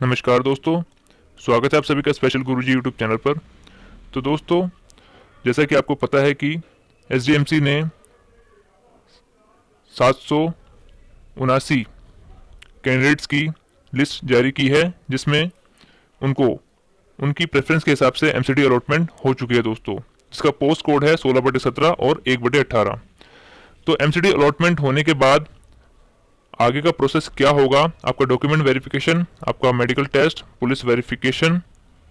नमस्कार दोस्तों, स्वागत है आप सभी का स्पेशल गुरुजी यूट्यूब चैनल पर। तो दोस्तों, जैसा कि आपको पता है कि एसडीएमसी ने 779 कैंडिडेट्स की लिस्ट जारी की है, जिसमें उनको उनकी प्रेफरेंस के हिसाब से एमसीडी अलॉटमेंट हो चुकी है दोस्तों, जिसका पोस्ट कोड है 16/17 और 1/18। तो एमसीडी अलॉटमेंट होने के बाद आगे का प्रोसेस क्या होगा, आपका डॉक्यूमेंट वेरिफिकेशन, आपका मेडिकल टेस्ट, पुलिस वेरिफिकेशन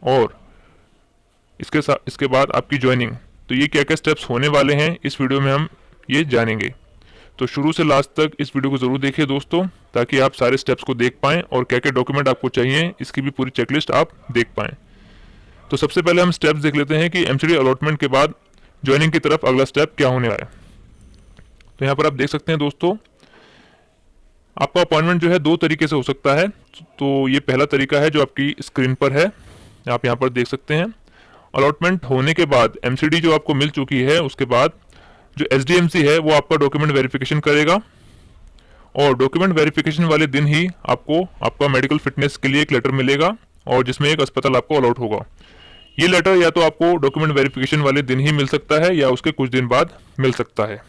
और इसके बाद आपकी ज्वाइनिंग। तो ये क्या क्या स्टेप्स होने वाले हैं इस वीडियो में हम ये जानेंगे। तो शुरू से लास्ट तक इस वीडियो को ज़रूर देखिए दोस्तों, ताकि आप सारे स्टेप्स को देख पाएँ और क्या क्या डॉक्यूमेंट आपको चाहिए इसकी भी पूरी चेकलिस्ट आप देख पाएँ। तो सबसे पहले हम स्टेप्स देख लेते हैं कि एमसीडी अलॉटमेंट के बाद ज्वाइनिंग की तरफ अगला स्टेप क्या होने वाला है। तो यहाँ पर आप देख सकते हैं दोस्तों, आपका अपॉइंटमेंट जो है दो तरीके से हो सकता है। तो ये पहला तरीका है जो आपकी स्क्रीन पर है, आप यहाँ पर देख सकते हैं। अलॉटमेंट होने के बाद एमसीडी जो आपको मिल चुकी है, उसके बाद जो एसडीएमसी है वो आपका डॉक्यूमेंट वेरिफिकेशन करेगा और डॉक्यूमेंट वेरिफिकेशन वाले दिन ही आपको आपका मेडिकल फिटनेस के लिए एक लेटर मिलेगा और जिसमें एक अस्पताल आपको अलॉट होगा। ये लेटर या तो आपको डॉक्यूमेंट वेरिफिकेशन वाले दिन ही मिल सकता है या उसके कुछ दिन बाद मिल सकता है।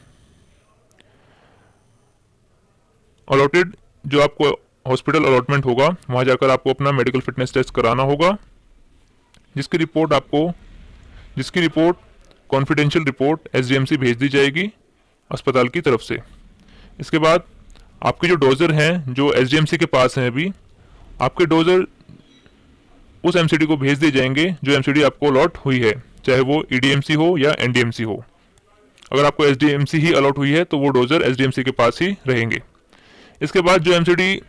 अलॉटेड जो आपको हॉस्पिटल अलॉटमेंट होगा, वहाँ जाकर आपको अपना मेडिकल फिटनेस टेस्ट कराना होगा, जिसकी रिपोर्ट कॉन्फिडेंशियल रिपोर्ट एसडीएमसी भेज दी जाएगी अस्पताल की तरफ से। इसके बाद आपके जो डोजर हैं जो एसडीएमसी के पास हैं, अभी आपके डोजर उस एमसीडी को भेज दिए जाएंगे जो एमसीडी आपको अलॉट हुई है, चाहे वो ईडीएमसी हो या एनडीएमसी हो। अगर आपको एसडीएमसी ही अलॉट हुई है तो वो डोजर एसडीएमसी के पास ही रहेंगे। इसके बाद जो एमसीडी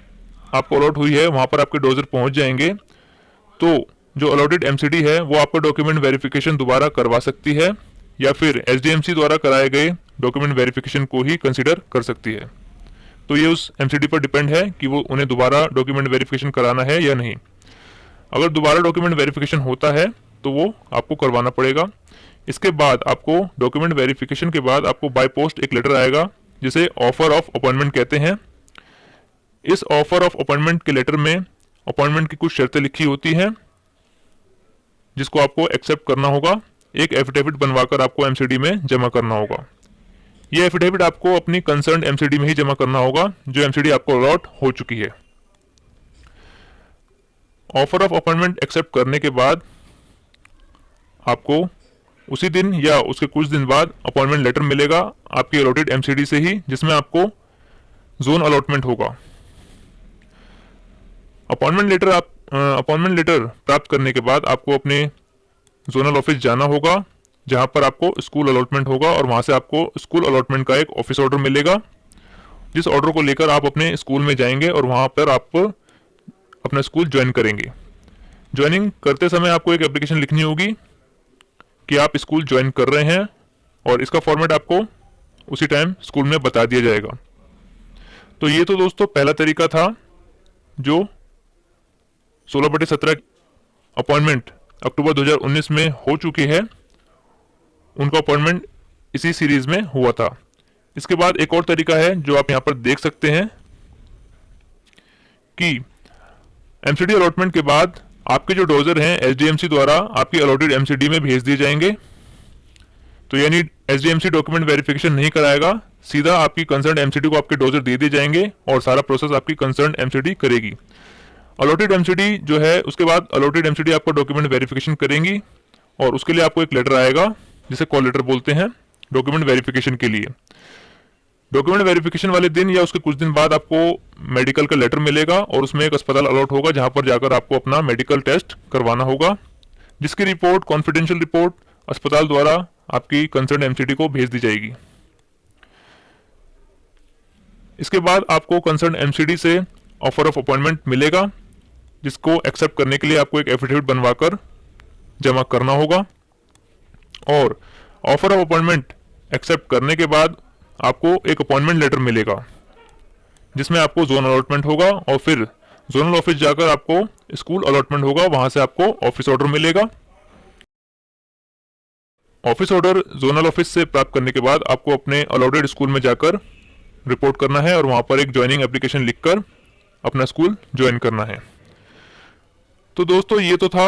आपको अलॉट हुई है वहाँ पर आपके डोजर पहुँच जाएंगे, तो जो अलॉटेड एमसीडी है वो आपका डॉक्यूमेंट वेरिफिकेशन दोबारा करवा सकती है या फिर एसडीएमसी द्वारा कराए गए डॉक्यूमेंट वेरिफिकेशन को ही कंसिडर कर सकती है। तो ये उस एमसीडी पर डिपेंड है कि वो उन्हें दोबारा डॉक्यूमेंट वेरिफिकेशन कराना है या नहीं। अगर दोबारा डॉक्यूमेंट वेरिफिकेशन होता है तो वो आपको करवाना पड़ेगा। इसके बाद आपको डॉक्यूमेंट वेरिफिकेशन के बाद आपको बाय पोस्ट एक लेटर आएगा, जिसे ऑफर ऑफ अपॉइंटमेंट कहते हैं। इस ऑफर ऑफ अपॉइंटमेंट के लेटर में अपॉइंटमेंट की कुछ शर्तें लिखी होती हैं, जिसको आपको एक्सेप्ट करना होगा। एक एफिडेविट बनवाकर आपको एमसीडी में जमा करना होगा। यह एफिडेविट आपको अपनी कंसर्न एमसीडी में ही जमा करना होगा जो एमसीडी आपको अलॉट हो चुकी है। ऑफर ऑफ अपॉइंटमेंट एक्सेप्ट करने के बाद आपको उसी दिन या उसके कुछ दिन बाद अपॉइंटमेंट लेटर मिलेगा आपकी अलॉटेड एमसीडी से ही, जिसमें आपको जोन अलॉटमेंट होगा। अपॉइंटमेंट लेटर प्राप्त करने के बाद आपको अपने जोनल ऑफिस जाना होगा, जहां पर आपको स्कूल अलॉटमेंट होगा और वहां से आपको स्कूल अलॉटमेंट का एक ऑफिस ऑर्डर मिलेगा, जिस ऑर्डर को लेकर आप अपने स्कूल में जाएंगे और वहां पर आप अपना स्कूल ज्वाइन करेंगे। ज्वाइनिंग करते समय आपको एक एप्लीकेशन लिखनी होगी कि आप स्कूल ज्वाइन कर रहे हैं और इसका फॉर्मेट आपको उसी टाइम स्कूल में बता दिया जाएगा। तो ये तो दोस्तों पहला तरीका था, जो 16/17 अपॉइंटमेंट अक्टूबर 2019 में हो चुकी है, उनका अपॉइंटमेंट इसी सीरीज में हुआ था। इसके बाद एक और तरीका है जो आप यहाँ पर देख सकते हैं कि एमसीडी अलॉटमेंट के बाद आपके जो डोजर हैं एसडीएमसी द्वारा आपकी अलॉटेड एमसीडी में भेज दिए जाएंगे। तो यानी एसडीएमसी डॉक्यूमेंट वेरिफिकेशन नहीं कराएगा, सीधा आपकी कंसर्न एमसीडी को आपके डोजर दे दिए जाएंगे और सारा प्रोसेस आपकी कंसर्न एमसीडी करेगी। अलॉटेड एमसीडी जो है, उसके बाद अलॉटेड एमसीडी आपका डॉक्यूमेंट वेरिफिकेशन करेंगी और उसके लिए आपको एक लेटर आएगा, जिसे कॉल लेटर बोलते हैं, डॉक्यूमेंट वेरिफिकेशन के लिए। डॉक्यूमेंट वेरिफिकेशन वाले दिन या उसके कुछ दिन बाद आपको मेडिकल का लेटर मिलेगा और उसमें एक अस्पताल अलॉट होगा, जहां पर जाकर आपको अपना मेडिकल टेस्ट करवाना होगा, जिसकी रिपोर्ट कॉन्फिडेंशियल रिपोर्ट अस्पताल द्वारा आपकी कंसर्न एमसीडी को भेज दी जाएगी। इसके बाद आपको कंसर्न एमसीडी से ऑफर ऑफ अपॉइंटमेंट मिलेगा, जिसको एक्सेप्ट करने के लिए आपको एक एफिडेविट बनवाकर जमा करना होगा और ऑफर ऑफ अपॉइंटमेंट एक्सेप्ट करने के बाद आपको एक अपॉइंटमेंट लेटर मिलेगा, जिसमें आपको जोन अलॉटमेंट होगा और फिर जोनल ऑफिस जाकर आपको स्कूल अलॉटमेंट होगा, वहां से आपको ऑफिस ऑर्डर मिलेगा। ऑफिस ऑर्डर जोनल ऑफिस से प्राप्त करने के बाद आपको अपने अलॉटेड स्कूल में जाकर रिपोर्ट करना है और वहां पर एक ज्वाइनिंग एप्लीकेशन लिखकर अपना स्कूल ज्वाइन करना है। तो दोस्तों ये तो था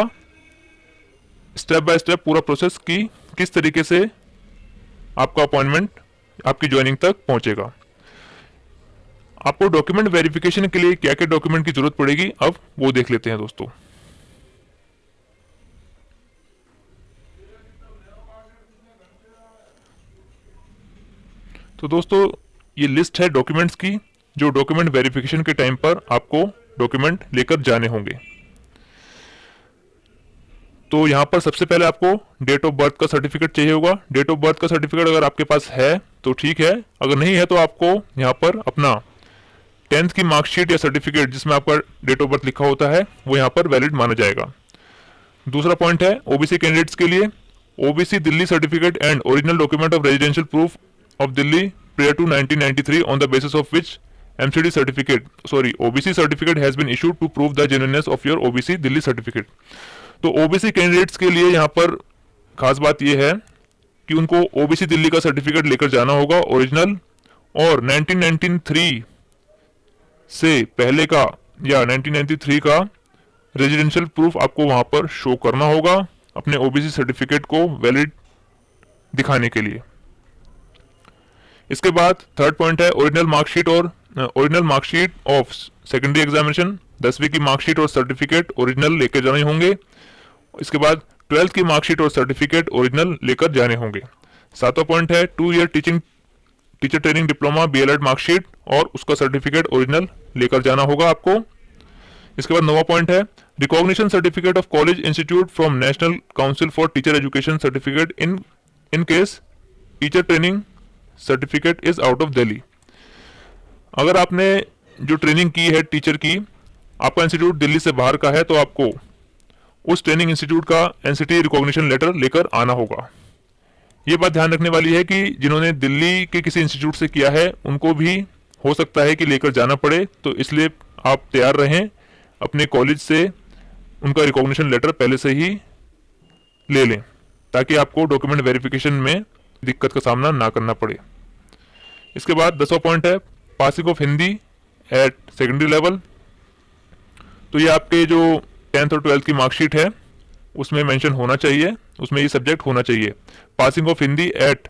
स्टेप बाय स्टेप पूरा प्रोसेस की किस तरीके से आपका अपॉइंटमेंट आपकी ज्वाइनिंग तक पहुंचेगा। आपको डॉक्यूमेंट वेरिफिकेशन के लिए क्या क्या डॉक्यूमेंट की जरूरत पड़ेगी अब वो देख लेते हैं दोस्तों। तो दोस्तों ये लिस्ट है डॉक्यूमेंट्स की जो डॉक्यूमेंट वेरिफिकेशन के टाइम पर आपको डॉक्यूमेंट लेकर जाने होंगे। तो यहाँ पर सबसे पहले आपको डेट ऑफ बर्थ का सर्टिफिकेट चाहिए होगा। डेट ऑफ बर्थ का सर्टिफिकेट अगर आपके पास है तो ठीक है, अगर नहीं है तो आपको यहाँ पर अपना 10th की मार्कशीट या सर्टिफिकेट जिसमें आपका डेट ऑफ बर्थ लिखा होता है वो यहाँ पर वैलिड माना जाएगा। दूसरा पॉइंट है ओबीसी कैंडिडेट्स के लिए OBC Delhi certificate and original document of residential proof of Delhi prior to 1993 on the basis of which OBC certificate has been issued to prove the genuineness of your OBC Delhi certificate. तो OBC candidates के लिए यहाँ पर खास बात यह है कि उनको ओबीसी दिल्ली का सर्टिफिकेट लेकर जाना होगा ओरिजिनल, और 1993 से पहले का या 1993 का रेजिडेंशियल प्रूफ आपको वहां पर शो करना होगा अपने ओबीसी सर्टिफिकेट को वैलिड दिखाने के लिए। इसके बाद थर्ड पॉइंट है original marksheet of secondary examination, 10वीं की मार्कशीट और सर्टिफिकेट ओरिजिनल लेकर जाने होंगे। इसके बाद 12th की मार्कशीट और सर्टिफिकेट ओरिजिनल लेकर जाने होंगे। सातवां पॉइंट है 2 year teacher training diploma B.El.Ed marksheet और उसका सर्टिफिकेट ओरिजिनल लेकर जाना होगा आपको। इसके बाद 9वां पॉइंट है recognition certificate of college institute from national council for teacher education certificate in case teacher training certificate is out of Delhi. अगर आपने जो ट्रेनिंग की है टीचर की, आपका इंस्टीट्यूट दिल्ली से बाहर का है, तो आपको उस ट्रेनिंग इंस्टीट्यूट का एनसीटी रिकॉग्निशन लेटर लेकर आना होगा। ये बात ध्यान रखने वाली है कि जिन्होंने दिल्ली के किसी इंस्टीट्यूट से किया है उनको भी हो सकता है कि लेकर जाना पड़े, तो इसलिए आप तैयार रहें, अपने कॉलेज से उनका रिकॉग्निशन लेटर पहले से ही ले लें ताकि आपको डॉक्यूमेंट वेरिफिकेशन में दिक्कत का सामना ना करना पड़े। इसके बाद 10वां पॉइंट है passing of Hindi at secondary level. तो ये आपके जो 10th और 12th की मार्कशीट है उसमें मेंशन होना चाहिए, उसमें ये सब्जेक्ट होना चाहिए passing of Hindi at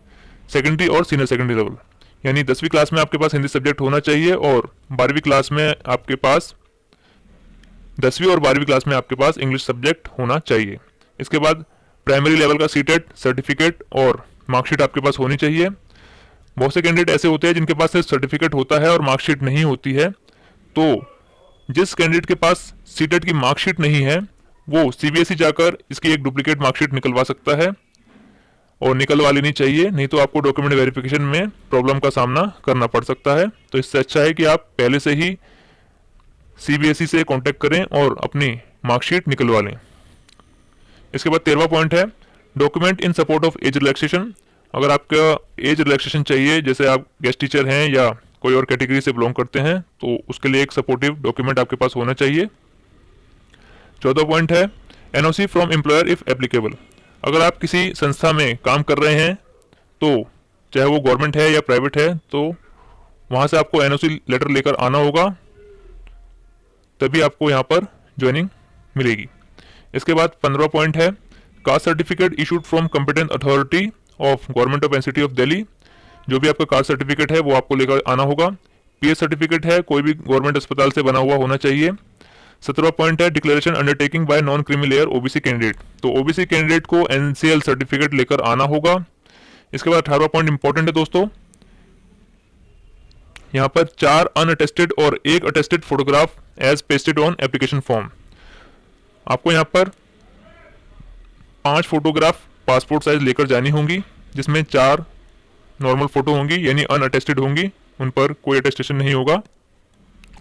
secondary और सीनियर सेकेंडरी लेवल, यानी 10वीं क्लास में आपके पास हिंदी सब्जेक्ट होना चाहिए और 12वीं क्लास में आपके पास 10वीं और 12वीं क्लास में आपके पास इंग्लिश सब्जेक्ट होना चाहिए। इसके बाद प्राइमरी लेवल का सीटेट सर्टिफिकेट और मार्कशीट आपके पास होनी चाहिए। बहुत से कैंडिडेट ऐसे होते हैं जिनके पास सिर्फ सर्टिफिकेट होता है और मार्कशीट नहीं होती है, तो जिस कैंडिडेट के पास सीटेट की मार्कशीट नहीं है वो सीबीएसई जाकर इसकी एक डुप्लीकेट मार्कशीट निकलवा सकता है और निकलवा लेनी चाहिए, नहीं तो आपको डॉक्यूमेंट वेरिफिकेशन में प्रॉब्लम का सामना करना पड़ सकता है। तो इससे अच्छा है कि आप पहले से ही सीबीएसई से कांटेक्ट करें और अपनी मार्कशीट निकलवा लें। इसके बाद 13वां पॉइंट है document in support of age relaxation. अगर आपका एज रिलैक्सेशन चाहिए, जैसे आप गेस्ट टीचर हैं या कोई और कैटेगरी से बिलोंग करते हैं, तो उसके लिए एक सपोर्टिव डॉक्यूमेंट आपके पास होना चाहिए। 14वां पॉइंट है NOC from employer if applicable. अगर आप किसी संस्था में काम कर रहे हैं, तो चाहे वो गवर्नमेंट है या प्राइवेट है, तो वहां से आपको एनओसी लेटर लेकर आना होगा, तभी आपको यहाँ पर ज्वाइनिंग मिलेगी। इसके बाद 15वां पॉइंट है caste certificate issued from competent authority of government of NCT of Delhi. जो भी आपका कास्ट सर्टिफिकेट है वो आपको लेकर आना होगा। पीएस सर्टिफिकेट है कोई भी गवर्नमेंट अस्पताल से बना हुआ होना चाहिए। 17वां पॉइंट है declaration undertaking bye non creamy layer OBC candidate. तो ओबीसी कैंडिडेट को एनसीएल सर्टिफिकेट लेकर आना होगा। इसके बाद 18वां पॉइंट इंपॉर्टेंट है दोस्तों, यहाँ पर 4 अनअटेस्टेड और 1 attested photograph as pasted on application form. आपको यहाँ पर 5 फोटोग्राफ पासपोर्ट साइज लेकर जानी होंगी, जिसमें 4 नॉर्मल फोटो होंगी यानी अनअटेस्टेड होंगी, उन पर कोई अटेस्टेशन नहीं होगा,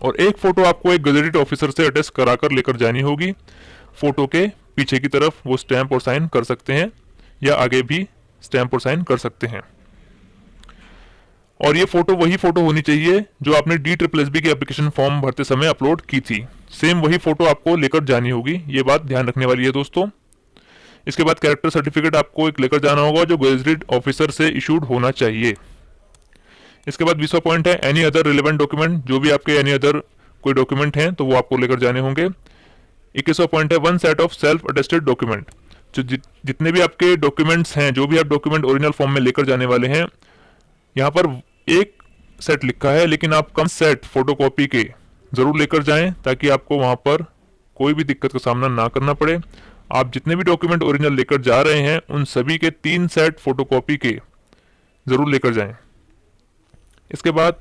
और 1 फोटो आपको एक गजेटेड ऑफिसर से अटेस्ट कराकर लेकर जानी होगी। फोटो के पीछे की तरफ वो स्टैंप और साइन कर सकते हैं या आगे भी स्टैंप और साइन कर सकते हैं। और ये फोटो वही फोटो होनी चाहिए जो आपने DSSB की एप्लीकेशन फॉर्म भरते समय अपलोड की थी, सेम वही फोटो आपको लेकर जानी होगी। ये बात ध्यान रखने वाली है दोस्तों। इसके बाद कैरेक्टर सर्टिफिकेट आपको एक लेकर जाना होगा जो गजेटेड ऑफिसर से इशूड होना चाहिए। इसके बाद 20वां पॉइंट है एनी अदर रिलेवेंट डॉक्यूमेंट। जो भी आपके एनी अदर कोई डॉक्यूमेंट हैं तो वो आपको लेकर जाने होंगे। 21वां पॉइंट है one set of self attested document. जो जितने भी आपके डॉक्यूमेंट्स हैं, जो भी आप डॉक्यूमेंट ओरिजिनल फॉर्म में लेकर जाने वाले हैं, यहाँ पर एक सेट लिखा है, लेकिन आप कम सेट फोटोकॉपी के जरूर लेकर जाएं ताकि आपको वहां पर कोई भी दिक्कत का सामना ना करना पड़े। आप जितने भी डॉक्यूमेंट ओरिजिनल लेकर जा रहे हैं उन सभी के 3 सेट फोटोकॉपी के जरूर लेकर जाएं। इसके बाद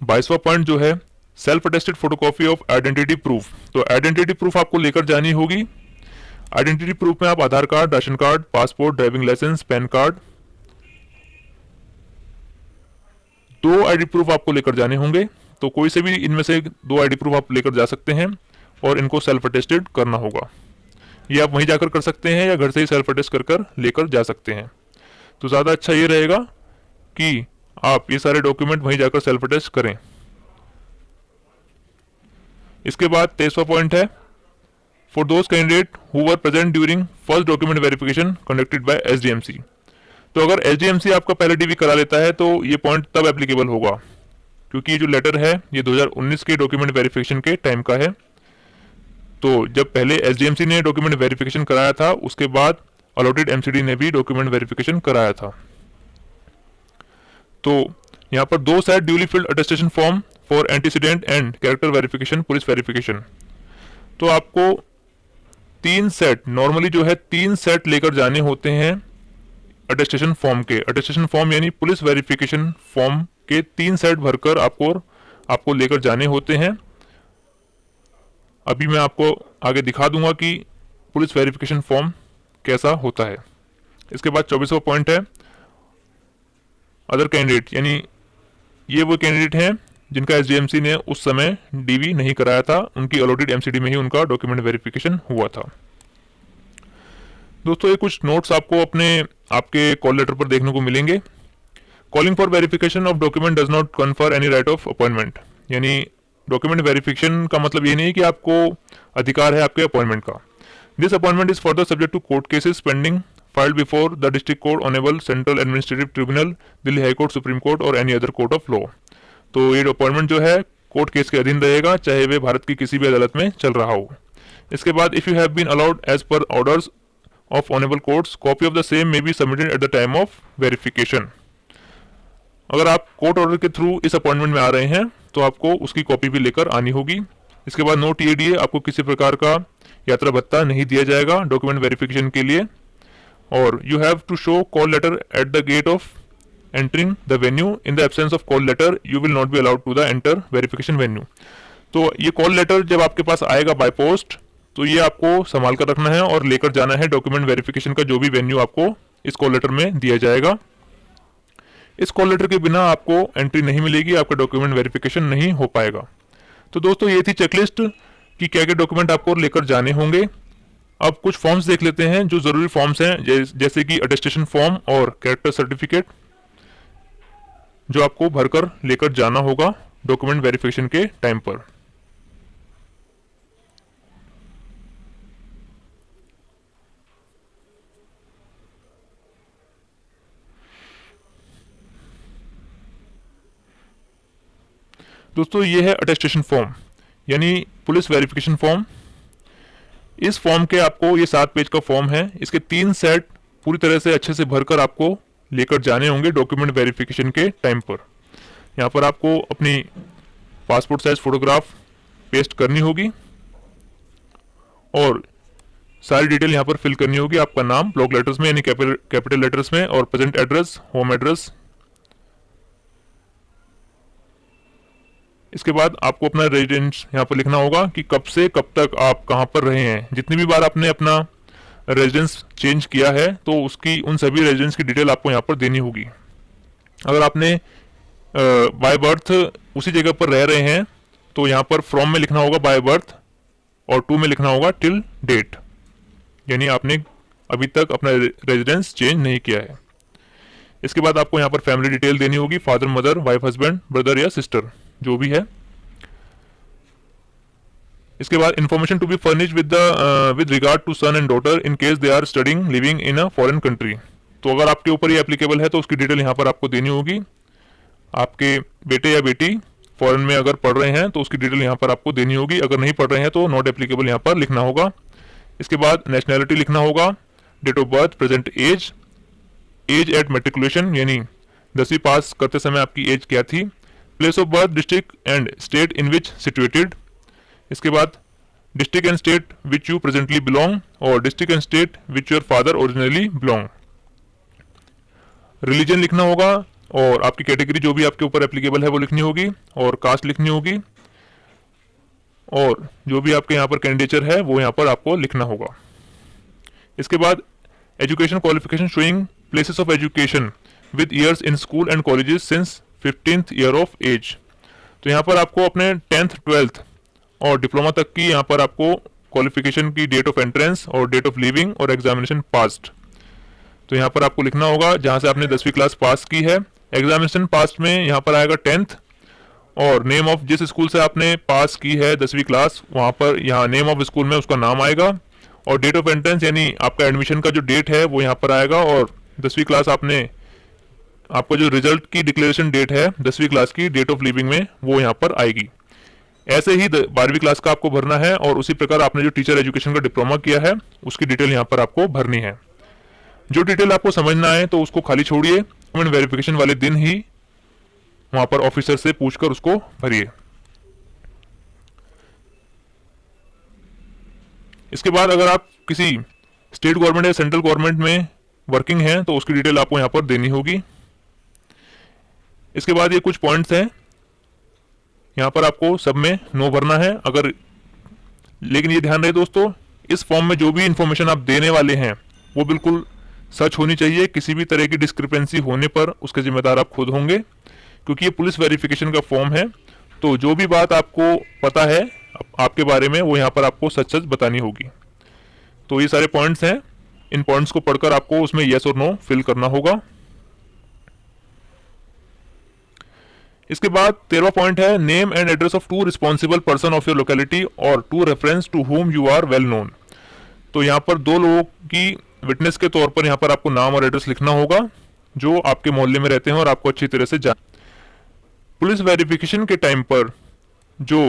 22वां पॉइंट जो है self attested photocopy of identity proof. तो आइडेंटिटी प्रूफ आपको लेकर जानी होगी। आइडेंटिटी प्रूफ में आप Aadhaar card, ration card, passport, driving licence, PAN card, 2 ID proof आपको लेकर जाने होंगे। तो कोई से भी इनमें से 2 आईडी प्रूफ आप लेकर जा सकते हैं और इनको सेल्फ अटेस्टेड करना होगा। ये आप वहीं जाकर कर सकते हैं या घर से ही सेल्फ अटेस्ट कर लेकर जा सकते हैं। तो ज़्यादा अच्छा ये रहेगा कि आप ये सारे डॉक्यूमेंट वहीं जाकर सेल्फ अटेस्ट करें। इसके बाद 23वां पॉइंट है for those candidate who were present during first document verification conducted by SDMC. तो अगर एसडीएमसी आपका पहले डीवी करा लेता है तो ये पॉइंट तब एप्लीकेबल होगा, क्योंकि ये जो लेटर है ये 2019 के डॉक्यूमेंट वेरिफिकेशन के टाइम का है। तो जब पहले एसडीएमसी ने डॉक्यूमेंट वेरिफिकेशन कराया था, उसके बाद अलॉटेड एमसीडी ने भी डॉक्यूमेंट वेरिफिकेशन कराया था। तो यहाँ पर 2 set duly field attestation form for antecedent and character verification, police verification. तो आपको 3 सेट, नॉर्मली जो है 3 सेट लेकर जाने होते हैं अटेस्टेशन फॉर्म के। अटेस्टेशन फॉर्म यानी पुलिस वेरिफिकेशन फॉर्म के 3 सेट भरकर आपको लेकर जाने होते हैं। अभी मैं आपको आगे दिखा दूंगा कि पुलिस वेरिफिकेशन फॉर्म कैसा होता है। इसके बाद 24वां पॉइंट है अदर कैंडिडेट, यानी ये वो कैंडिडेट हैं जिनका एसडीएमसी ने उस समय डीवी नहीं कराया था, उनकी अलॉटेड एमसीडी में ही उनका डॉक्यूमेंट वेरिफिकेशन हुआ था। दोस्तों ये कुछ नोट्स आपको आपके कॉल लेटर पर देखने को मिलेंगे। Calling for verification of document does not confer any right of appointment, यानी डॉक्यूमेंट वेरिफिकेशन का मतलब ये नहीं कि आपको अधिकार है आपके अपॉइंटमेंट का। This appointment is further subject to court cases pending filed before the district court, honorable central administrative tribunal, Delhi high court, supreme court और any other court of law. तो ये अपॉइंटमेंट जो है कोर्ट केस के अधीन रहेगा, चाहे वे भारत की किसी भी अदालत में चल रहा हो। इसके बाद if you have been allowed as per orders of honourable courts, copy of the same may be submitted at the time of verification. अगर आप कोर्ट ऑर्डर के थ्रू इस अपॉइंटमेंट में आ रहे हैं तो आपको उसकी कॉपी भी लेकर आनी होगी। इसके बाद नो टीएडीए, आपको किसी प्रकार का यात्रा भत्ता नहीं दिया जाएगा डॉक्यूमेंट वेरिफिकेशन के लिए। और you have to show call letter at the gate of entering the venue. In the absence of call letter you will not be allowed to the enter verification venue. तो ये call letter जब आपके पास आएगा by post, तो ये आपको संभाल कर रखना है और लेकर जाना है डॉक्यूमेंट वेरिफिकेशन का जो भी वेन्यू आपको इस कॉल लेटर में दिया जाएगा। इस कॉल लेटर के बिना आपको एंट्री नहीं मिलेगी, आपका डॉक्यूमेंट वेरिफिकेशन नहीं हो पाएगा। तो दोस्तों ये थी चेकलिस्ट कि क्या क्या डॉक्यूमेंट आपको लेकर जाने होंगे। अब कुछ फॉर्म्स देख लेते हैं जो जरूरी फॉर्म्स हैं, जैसे कि अटेस्टेशन फॉर्म और कैरेक्टर सर्टिफिकेट, जो आपको भरकर लेकर जाना होगा डॉक्यूमेंट वेरिफिकेशन के टाइम पर। दोस्तों ये है अटेस्टेशन फॉर्म यानी पुलिस वेरिफिकेशन फॉर्म। इस फॉर्म के आपको ये 7 पेज का फॉर्म है, इसके 3 सेट पूरी तरह से अच्छे से भरकर आपको लेकर जाने होंगे डॉक्यूमेंट वेरिफिकेशन के टाइम पर। यहाँ पर आपको अपनी पासपोर्ट साइज फोटोग्राफ पेस्ट करनी होगी और सारी डिटेल यहाँ पर फिल करनी होगी। आपका नाम ब्लॉक लेटर्स में यानी कैपिटल लेटर्स में, और प्रेजेंट एड्रेस, होम एड्रेस। इसके बाद आपको अपना रेजिडेंस यहाँ पर लिखना होगा कि कब से कब तक आप कहाँ पर रहे हैं। जितनी भी बार आपने अपना रेजिडेंस चेंज किया है तो उसकी उन सभी रेजिडेंस की डिटेल आपको यहाँ पर देनी होगी। अगर आपने बाय बर्थ उसी जगह पर रह रहे हैं तो यहाँ पर फ्रॉम में लिखना होगा बाय बर्थ और टू में लिखना होगा टिल डेट, यानी आपने अभी तक अपना रेजिडेंस चेंज नहीं किया है। इसके बाद आपको यहाँ पर फैमिली डिटेल देनी होगी, father, mother, wife, husband, brother या सिस्टर जो भी है। इसके बाद information to be furnished with regard to son and daughter in case they are studying living in a foreign country. तो अगर आपके ऊपर ये एप्लीकेबल है तो उसकी डिटेल यहाँ पर आपको देनी होगी। आपके बेटे या बेटी फॉरेन में अगर पढ़ रहे हैं तो उसकी डिटेल यहाँ पर आपको देनी होगी, अगर नहीं पढ़ रहे हैं तो नॉट एप्लीकेबल यहाँ पर लिखना होगा। इसके बाद नेशनैलिटी लिखना होगा, date of birth, present age, age at matriculation यानी 10वीं पास करते समय आपकी एज क्या थी, place of birth, district and state in which situated. इसके बाद district and state which you presently belong और district and state which your father originally belong. Religion लिखना होगा और आपकी कैटेगरी जो भी आपके ऊपर एप्लीकेबल है वो लिखनी होगी, और कास्ट लिखनी होगी, और जो भी आपके यहाँ पर कैंडिडेचर है वो यहाँ पर आपको लिखना होगा। इसके बाद education qualification showing places of education with years in school and colleges since 15th year of age. तो यहाँ पर आपको अपने 10th 12th और डिप्लोमा तक की यहाँ पर आपको क्वालिफिकेशन की डेट ऑफ एंट्रेंस और डेट ऑफ लीविंग और एग्जामिनेशन पास्ड, तो यहाँ पर आपको लिखना होगा जहाँ से आपने 10वीं क्लास पास की है। एग्जामिनेशन पास्ट में यहाँ पर आएगा 10th, और नेम ऑफ जिस स्कूल से आपने पास की है 10वीं क्लास वहाँ पर यहाँ नेम ऑफ स्कूल में उसका नाम आएगा, और डेट ऑफ एंट्रेंस यानी आपका एडमिशन का जो डेट है वो यहाँ पर आएगा, और 10वीं क्लास आपका जो रिजल्ट की डिक्लेरेशन डेट है 10वीं क्लास की डेट ऑफ लीविंग में वो यहाँ पर आएगी। ऐसे ही 12वीं क्लास का आपको भरना है, और उसी प्रकार आपने जो टीचर एजुकेशन का डिप्लोमा किया है उसकी डिटेल यहाँ पर आपको भरनी है। जो डिटेल आपको समझना है तो उसको खाली छोड़िए, डॉक्यूमेंट वेरिफिकेशन वाले दिन ही वहां पर ऑफिसर से पूछकर उसको भरिए। इसके बाद अगर आप किसी स्टेट गवर्नमेंट या सेंट्रल गवर्नमेंट में वर्किंग हैं तो उसकी डिटेल आपको यहाँ पर देनी होगी। इसके बाद ये कुछ पॉइंट्स हैं, यहाँ पर आपको सब में नो भरना है अगर, लेकिन ये ध्यान रहे दोस्तों इस फॉर्म में जो भी इंफॉर्मेशन आप देने वाले हैं वो बिल्कुल सच होनी चाहिए। किसी भी तरह की डिस्क्रिपेंसी होने पर उसके जिम्मेदार आप खुद होंगे, क्योंकि ये पुलिस वेरिफिकेशन का फॉर्म है। तो जो भी बात आपको पता है आपके बारे में वो यहाँ पर आपको सच सच बतानी होगी। तो ये सारे पॉइंट्स हैं, इन पॉइंट्स को पढ़कर आपको उसमें यस और नो फिल करना होगा। इसके बाद 13वां पॉइंट है name and address of 2 responsible person of your locality और 2 reference to whom you are well known. तो यहाँ पर 2 लोगों की विटनेस के तौर पर यहाँ पर आपको नाम और एड्रेस लिखना होगा जो आपके मोहल्ले में रहते हैं और आपको अच्छी तरह से जान। पुलिस वेरिफिकेशन के टाइम पर जो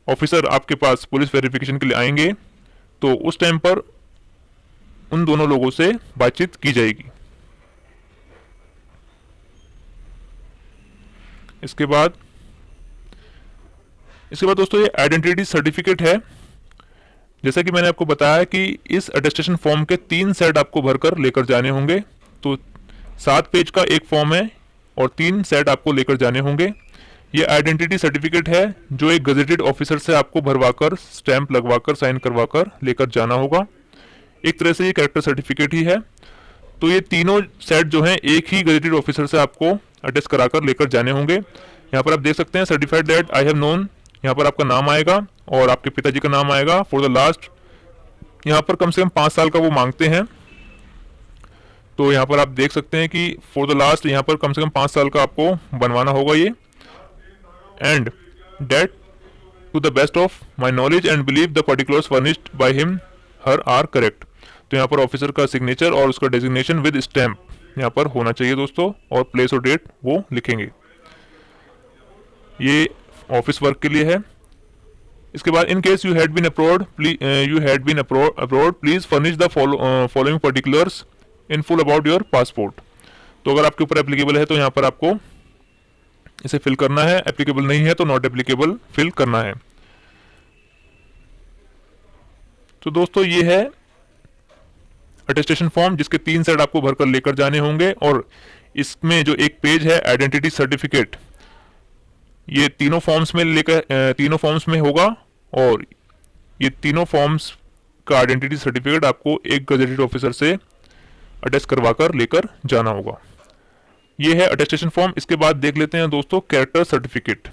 ऑफिसर आपके पास पुलिस वेरिफिकेशन के लिए आएंगे तो उस टाइम पर उन दोनों लोगों से बातचीत की जाएगी। इसके बाद दोस्तों ये आइडेंटिटी सर्टिफिकेट है। जैसा कि मैंने आपको बताया कि इस अटेस्टेशन फॉर्म के 3 सेट आपको भरकर लेकर जाने होंगे। तो 7 पेज का एक फॉर्म है और 3 सेट आपको लेकर जाने होंगे। ये आइडेंटिटी सर्टिफिकेट है जो एक गजेटेड ऑफिसर से आपको भरवाकर स्टैंप लगवाकर साइन करवाकर लेकर जाना होगा। एक तरह से ये कैरेक्टर सर्टिफिकेट ही है। तो ये तीनों सेट जो हैं एक ही गजेटेड ऑफिसर से आपको अटेस्ट कराकर लेकर जाने होंगे। यहाँ पर आप देख सकते हैं certified that I have known, यहाँ पर आपका नाम आएगा और आपके पिताजी का नाम आएगा फॉर द लास्ट, यहाँ पर कम से कम 5 साल का वो मांगते हैं। तो यहाँ पर आप देख सकते हैं कि फॉर द लास्ट यहाँ पर कम से कम 5 साल का आपको बनवाना होगा ये। And that to the best of my knowledge and believe the particulars furnished by him her are correct. तो यहाँ पर ऑफिसर का सिग्नेचर और उसका डेजिग्नेशन विद स्टैम्प यहाँ पर होना चाहिए दोस्तों, और प्लेस और डेट वो लिखेंगे। ये ऑफिस वर्क के लिए है। इसके बाद in case you had been abroad please furnish the following particulars in full about your passport. तो अगर आपके ऊपर एप्लीकेबल है तो यहाँ पर आपको इसे फिल करना है, एप्लीकेबल नहीं है तो नॉट एप्लीकेबल फिल करना है। तो दोस्तों ये है अटेस्टेशन फॉर्म जिसके 3 सेट आपको भरकर लेकर जाने होंगे, और इसमें जो एक पेज है आइडेंटिटी सर्टिफिकेट ये तीनों फॉर्म्स में होगा, और ये तीनों फॉर्म्स का आइडेंटिटी सर्टिफिकेट आपको एक गजेटेड ऑफिसर से अटेस्ट करवाकर लेकर जाना होगा। ये है अटेस्टेशन फॉर्म। इसके बाद देख लेते हैं दोस्तों कैरेक्टर सर्टिफिकेट।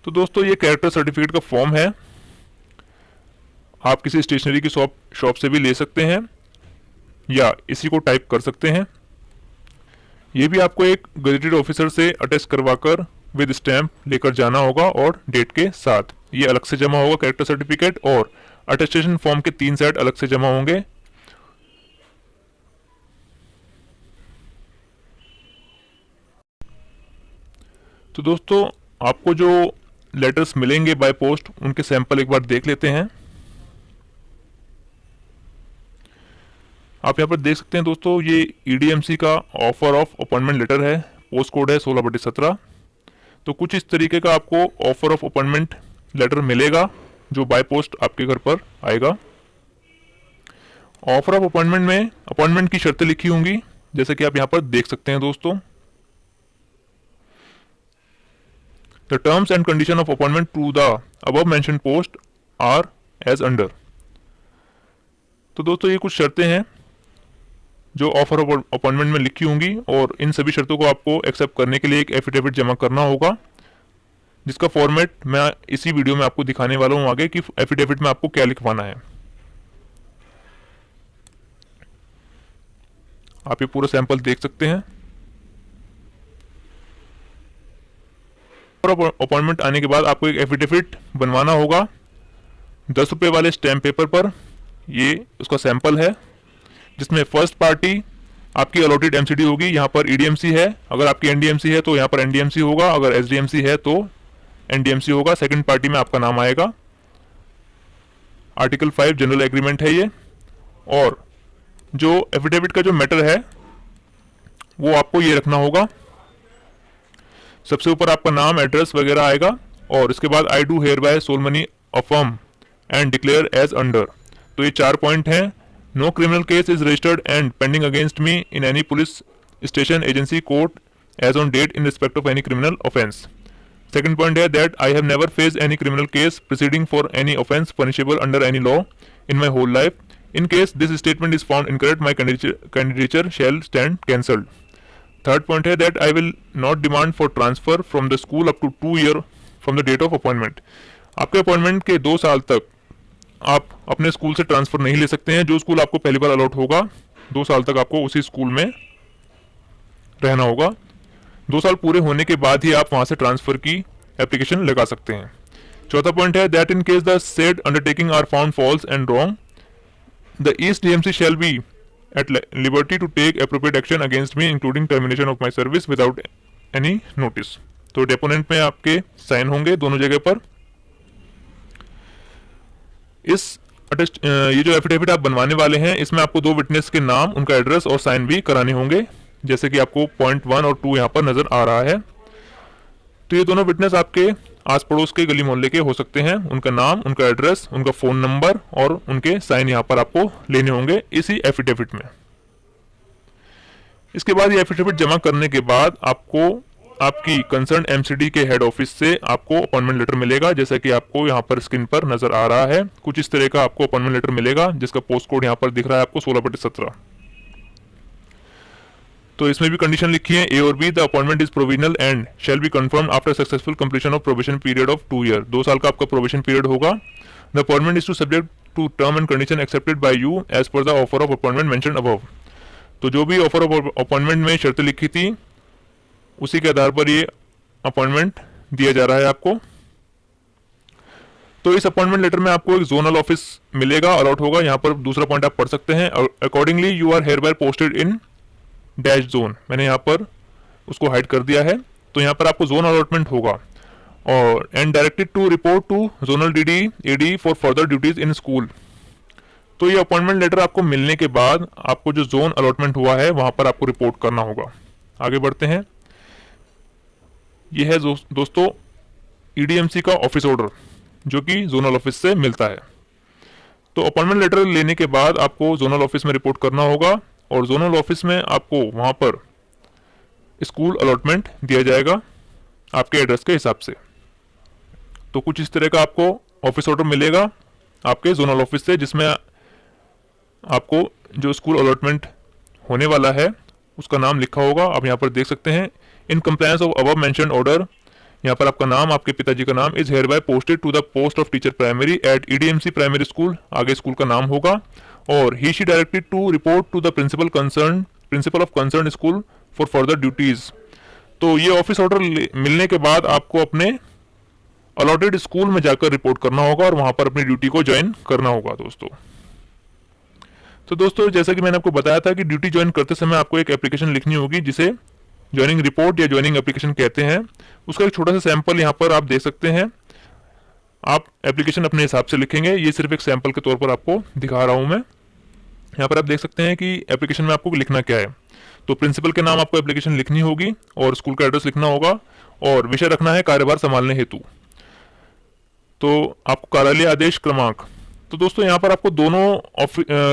तो दोस्तों ये कैरेक्टर सर्टिफिकेट का फॉर्म है, आप किसी स्टेशनरी की शॉप से भी ले सकते हैं या इसी को टाइप कर सकते हैं। ये भी आपको एक गजेटेड ऑफिसर से अटेस्ट करवाकर विद स्टैम्प लेकर जाना होगा और डेट के साथ। ये अलग से जमा होगा कैरेक्टर सर्टिफिकेट, और अटेस्टेशन फॉर्म के 3 सेट अलग से जमा होंगे। तो दोस्तों आपको जो लेटर्स मिलेंगे बाय पोस्ट उनके सैंपल एक बार देख लेते हैं। आप यहाँ पर देख सकते हैं दोस्तों, ये ईडीएमसी का ऑफर ऑफ अपॉइंटमेंट लेटर है, पोस्ट कोड है 16/17। तो कुछ इस तरीके का आपको ऑफर ऑफ अपॉइंटमेंट लेटर मिलेगा जो बाय पोस्ट आपके घर पर आएगा। ऑफर ऑफ अपॉइंटमेंट में अपॉइंटमेंट की शर्तें लिखी होंगी, जैसे कि आप यहाँ पर देख सकते हैं दोस्तों। The terms and condition of appointment to the above mentioned post are as under. तो दोस्तों ये कुछ शर्तें हैं जो ऑफर ऑफ अपॉइंटमेंट में लिखी होंगी, और इन सभी शर्तों को आपको एक्सेप्ट करने के लिए एक एफिडेविट जमा करना होगा, जिसका फॉर्मेट मैं इसी वीडियो में आपको दिखाने वाला हूं आगे कि एफिडेविट में आपको क्या लिखवाना है। आप ये पूरा सैंपल देख सकते हैं। अपॉइंटमेंट आने के बाद आपको एक एफिडेविट बनवाना होगा 10 रुपये वाले स्टैम्प पेपर पर। ये उसका सैंपल है, जिसमें फर्स्ट पार्टी आपकी अलॉटेड एमसीडी होगी। यहाँ पर ईडीएमसी है, अगर आपकी एनडीएमसी है तो यहाँ पर एनडीएमसी होगा, अगर एसडीएमसी है तो एनडीएमसी होगा। सेकंड पार्टी में आपका नाम आएगा। आर्टिकल 5 जनरल एग्रीमेंट है ये। और जो एफिडेविट का जो मैटर है वो आपको ये रखना होगा। सबसे ऊपर आपका नाम, एड्रेस वगैरह आएगा, और इसके बाद I do hereby solemnly affirm and declare as under. तो ये 4 पॉइंट हैं। No criminal case is registered and pending against me in any police station, agency, court as on date in respect of any criminal offence. Second point है that I have never faced any criminal case proceeding for any offence punishable under any law in my whole life. In case this statement is found incorrect, my candidature shall stand cancelled. Third point है that I will not demand for transfer from the school up to 2 years from the date of appointment. आपके appointment के 2 साल तक आप अपने school से transfer नहीं ले सकते हैं। जो स्कूल आपको पहली बार अलॉट होगा 2 साल तक आपको उसी स्कूल में रहना होगा। 2 साल पूरे होने के बाद ही आप वहां से ट्रांसफर की एप्लीकेशन लगा सकते हैं। चौथा पॉइंट है that in case the said undertaking are found false and wrong, the East DMC shall be at liberty to take appropriate action against me, including termination of my service without any notice. तो deponent में आपके sign होंगे दोनों जगह पर। ये जो affidavit आप बनवाने वाले हैं, इसमें आपको 2 विटनेस के नाम, उनका एड्रेस और साइन भी कराने होंगे, जैसे कि आपको पॉइंट 1 और 2 यहाँ पर नजर आ रहा है। तो ये दोनों विटनेस आपके आस पड़ोस के गली मोहल्ले के हो सकते हैं। उनका नाम, उनका एड्रेस, उनका फोन नंबर और उनके साइन यहाँ पर आपको लेने होंगे इसी एफिडेविट में। इसके बाद ये एफिडेविट जमा करने के बाद आपको आपकी कंसर्न एमसीडी के हेड ऑफिस से आपको अपॉइंटमेंट लेटर मिलेगा, जैसा कि आपको यहाँ पर स्क्रीन पर नजर आ रहा है। कुछ इस तरह का आपको अपॉइंटमेंट लेटर मिलेगा, जिसका पोस्ट कोड यहाँ पर दिख रहा है आपको 16/17। तो इसमें भी कंडीशन लिखी है ए और B. The appointment is provisional and shall be confirm after successful completion of probation period of 2 year. 2 साल का आपका प्रोबेशन पीरियड होगा। The appointment is to subject to term and condition accepted by you as per the offer of appointment mentioned above. तो जो भी offer of appointment में शर्तें लिखी थी उसी के आधार पर ये अपॉइंटमेंट दिया जा रहा है आपको। तो इस अपॉइंटमेंट लेटर में आपको एक जोनल ऑफिस मिलेगा, अलॉट होगा। यहाँ पर दूसरा पॉइंट आप पढ़ सकते हैं, accordingly you are hereby posted in dash zone. मैंने यहाँ पर उसको हाइड कर दिया है। तो यहाँ पर आपको जोन अलॉटमेंट होगा, और and directed to report to zonal DD AD for further duties in school. तो ये अपॉइंटमेंट लेटर आपको मिलने के बाद आपको जो जोन अलॉटमेंट हुआ है वहां पर आपको रिपोर्ट करना होगा। आगे बढ़ते हैं। यह है दोस्तों ईडीएमसी का ऑफिस ऑर्डर, जो कि जोनल ऑफिस से मिलता है। तो अपॉइंटमेंट लेटर लेने के बाद आपको जोनल ऑफिस में रिपोर्ट करना होगा, और जोनल ऑफिस में आपको वहां पर स्कूल अलॉटमेंट दिया जाएगा आपके एड्रेस के हिसाब से। तो कुछ इस तरह का आपको ऑफिस ऑर्डर मिलेगा आपके जोनल ऑफिस से, जिसमें आपको जो स्कूल अलॉटमेंट होने वाला है उसका नाम लिखा होगा। आप यहाँ पर देख सकते हैं, in compliance of above mentioned order. यहाँ पर आपका नाम, आपके पिताजी का नाम, is hereby posted to the post of teacher primary at EDMC primary school. आगे स्कूल का नाम होगा, और he she directed to report to the principal of concern school for further duties. तो ये ऑफिस ऑर्डर मिलने के बाद आपको अपने अलॉटेड स्कूल में जाकर रिपोर्ट करना होगा और वहां पर अपनी ड्यूटी को ज्वाइन करना होगा दोस्तों। तो दोस्तों जैसा कि मैंने आपको बताया था कि ड्यूटी ज्वाइन करते समय आपको एक एप्लीकेशन लिखनी होगी, जिसे ज्वाइनिंग रिपोर्ट या ज्वाइनिंग एप्लीकेशन कहते हैं, उसका एक छोटा सा सैंपल यहाँ पर आप देख सकते हैं। आप एप्लीकेशन अपने हिसाब से लिखेंगे, ये सिर्फ एक सैंपल के तौर पर आपको दिखा रहा हूँ मैं। यहाँ पर आप देख सकते हैं कि एप्लीकेशन में आपको लिखना क्या है। तो प्रिंसिपल के नाम आपको एप्लीकेशन लिखनी होगी और स्कूल का एड्रेस लिखना होगा और विषय रखना है कार्यभार संभालने हेतु। तो आपको कार्यालय आदेश क्रमांक, तो दोस्तों यहाँ पर आपको दोनों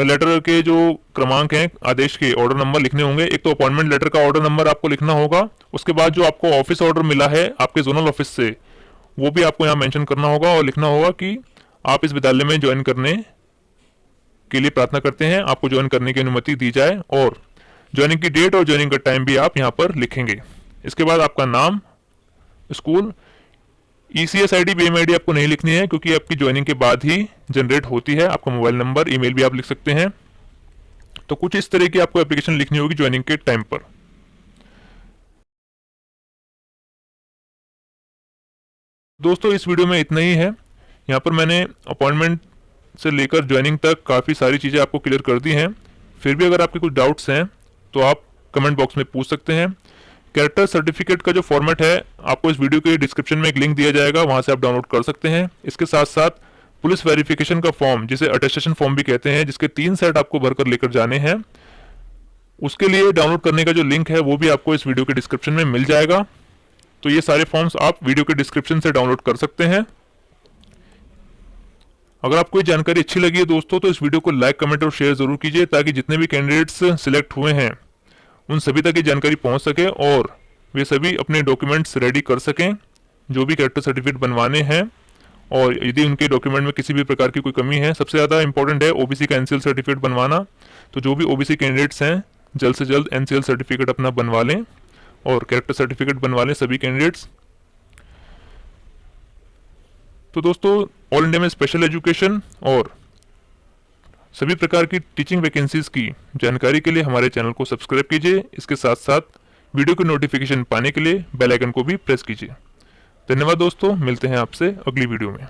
लेटर के जो क्रमांक हैं आदेश के ऑर्डर नंबर लिखने होंगे। एक तो अपॉइंटमेंट लेटर का ऑर्डर नंबर आपको लिखना होगा, उसके बाद जो आपको ऑफिस ऑर्डर मिला है आपके जोनल ऑफिस से वो भी आपको यहाँ मेंशन करना होगा और लिखना होगा कि आप इस विद्यालय में ज्वाइन करने के लिए प्रार्थना करते हैं, आपको ज्वाइन करने की अनुमति दी जाए, और ज्वाइनिंग की डेट और ज्वाइनिंग का टाइम भी आप यहाँ पर लिखेंगे। इसके बाद आपका नाम, school, ECS ID, BM ID आपको नहीं लिखनी है क्योंकि आपकी ज्वाइनिंग के बाद ही जनरेट होती है। आपका मोबाइल नंबर, ईमेल भी आप लिख सकते हैं। तो कुछ इस तरह की आपको एप्लीकेशन लिखनी होगी ज्वाइनिंग के टाइम पर। दोस्तों इस वीडियो में इतना ही है। यहाँ पर मैंने अपॉइंटमेंट से लेकर ज्वाइनिंग तक काफ़ी सारी चीज़ें आपको क्लियर कर दी हैं। फिर भी अगर आपके कुछ डाउट्स हैं तो आप कमेंट बॉक्स में पूछ सकते हैं। कैरेक्टर सर्टिफिकेट का जो फॉर्मेट है आपको इस वीडियो के डिस्क्रिप्शन में एक लिंक दिया जाएगा, वहां से आप डाउनलोड कर सकते हैं। इसके साथ साथ पुलिस वेरिफिकेशन का फॉर्म, जिसे अटेस्टेशन फॉर्म भी कहते हैं, जिसके 3 सेट आपको भरकर लेकर जाने हैं, उसके लिए डाउनलोड करने का जो लिंक है वो भी आपको इस वीडियो के डिस्क्रिप्शन में मिल जाएगा। तो ये सारे फॉर्म्स आप वीडियो के डिस्क्रिप्शन से डाउनलोड कर सकते हैं। अगर आपको ये जानकारी अच्छी लगी है दोस्तों तो इस वीडियो को लाइक, कमेंट और शेयर जरूर कीजिए ताकि जितने भी कैंडिडेट्स सिलेक्ट हुए हैं उन सभी तक ये जानकारी पहुंच सके और वे सभी अपने डॉक्यूमेंट्स रेडी कर सकें जो भी कैरेक्टर सर्टिफिकेट बनवाने हैं। और यदि उनके डॉक्यूमेंट में किसी भी प्रकार की कोई कमी है, सबसे ज़्यादा इंपॉर्टेंट है OBC का NCL सर्टिफिकेट बनवाना। तो जो भी OBC कैंडिडेट्स हैं जल्द से जल्द NCL सर्टिफिकेट अपना बनवा लें और कैरेक्टर सर्टिफिकेट बनवा लें सभी कैंडिडेट्स। तो दोस्तों ऑल इंडिया में स्पेशल एजुकेशन और सभी प्रकार की टीचिंग वैकेंसीज की जानकारी के लिए हमारे चैनल को सब्सक्राइब कीजिए। इसके साथ साथ वीडियो की नोटिफिकेशन पाने के लिए बेल आइकन को भी प्रेस कीजिए। धन्यवाद दोस्तों, मिलते हैं आपसे अगली वीडियो में।